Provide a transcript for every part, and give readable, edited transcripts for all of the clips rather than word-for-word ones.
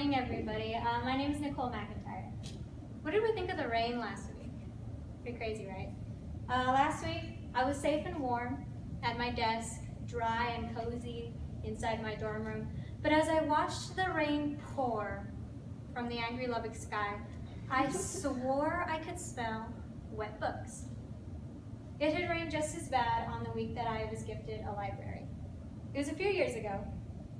morning, everybody. My name is Nicole McIntyre. What did we think of the rain last week? Pretty crazy, right? Last week, I was safe and warm at my desk, dry and cozy inside my dorm room. But as I watched the rain pour from the angry Lubbock sky, I swore I could smell wet books. It had rained just as bad on the week that I was gifted a library. It was a few years ago,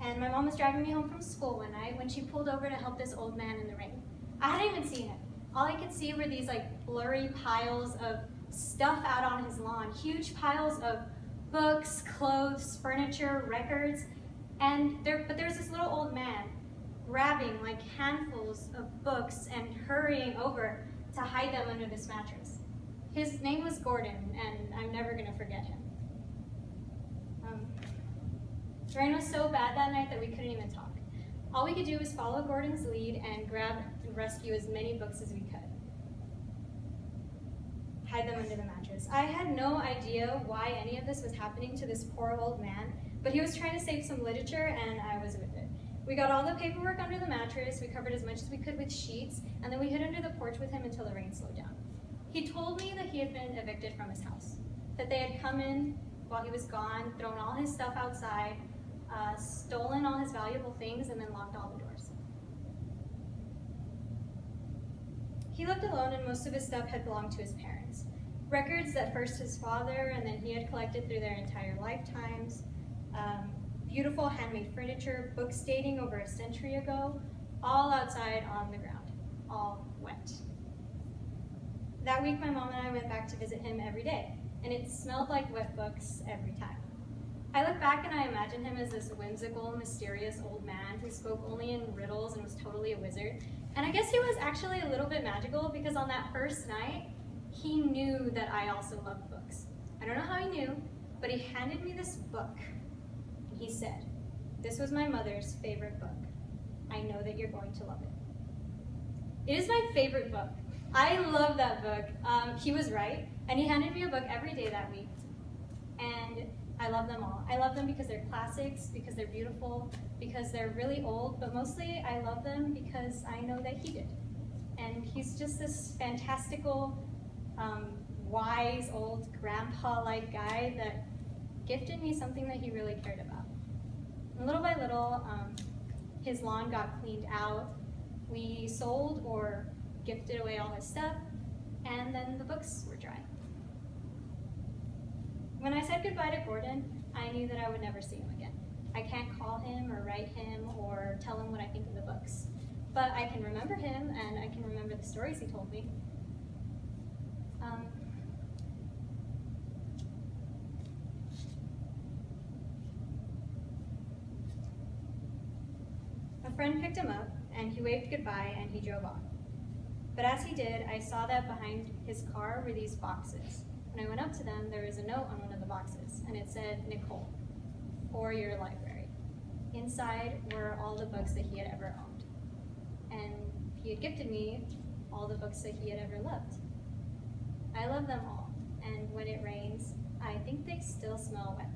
and my mom was driving me home from school one night when she pulled over to help this old man in the rain. I hadn't even seen it. All I could see were these blurry piles of stuff out on his lawn, huge piles of books, clothes, furniture, records, but there's this little old man grabbing handfuls of books and hurrying over to hide them under this mattress. His name was Gordon, and I'm never gonna forget him. The rain was so bad that night that we couldn't even talk. All we could do was follow Gordon's lead and grab and rescue as many books as we could. Hide them under the mattress. I had no idea why any of this was happening to this poor old man, but he was trying to save some literature and I was with it. We got all the paperwork under the mattress, we covered as much as we could with sheets, and then we hid under the porch with him until the rain slowed down. He told me that he had been evicted from his house, that they had come in while he was gone, thrown all his stuff outside, stolen all his valuable things, and then locked all the doors. He lived alone and most of his stuff had belonged to his parents. Records that first his father and then he had collected through their entire lifetimes, beautiful handmade furniture, books dating over a century ago, all outside on the ground, all wet. That week my mom and I went back to visit him every day, and it smelled like wet books every time. I look back and I imagine him as this whimsical, mysterious old man who spoke only in riddles and was totally a wizard. And I guess he was actually a little bit magical because on that first night, he knew that I also loved books. I don't know how he knew, but he handed me this book. And he said, "This was my mother's favorite book. I know that you're going to love it." It is my favorite book. I love that book. He was right, and he handed me a book every day that week. And I love them all. I love them because they're classics, because they're beautiful, because they're really old, but mostly I love them because I know that he did. And he's just this fantastical, wise, old grandpa-like guy that gifted me something that he really cared about. And little by little, his lawn got cleaned out. We sold or gifted away all his stuff, and then the books were dry. When I said goodbye to Gordon, I knew that I would never see him again. I can't call him or write him or tell him what I think of the books, but I can remember him and I can remember the stories he told me. A friend picked him up and he waved goodbye and he drove off. But as he did, I saw that behind his car were these boxes. When I went up to them, there was a note on one of the boxes, and it said, "Nicole, for your library." Inside were all the books that he had ever owned. And he had gifted me all the books that he had ever loved. I love them all, and when it rains, I think they still smell wet.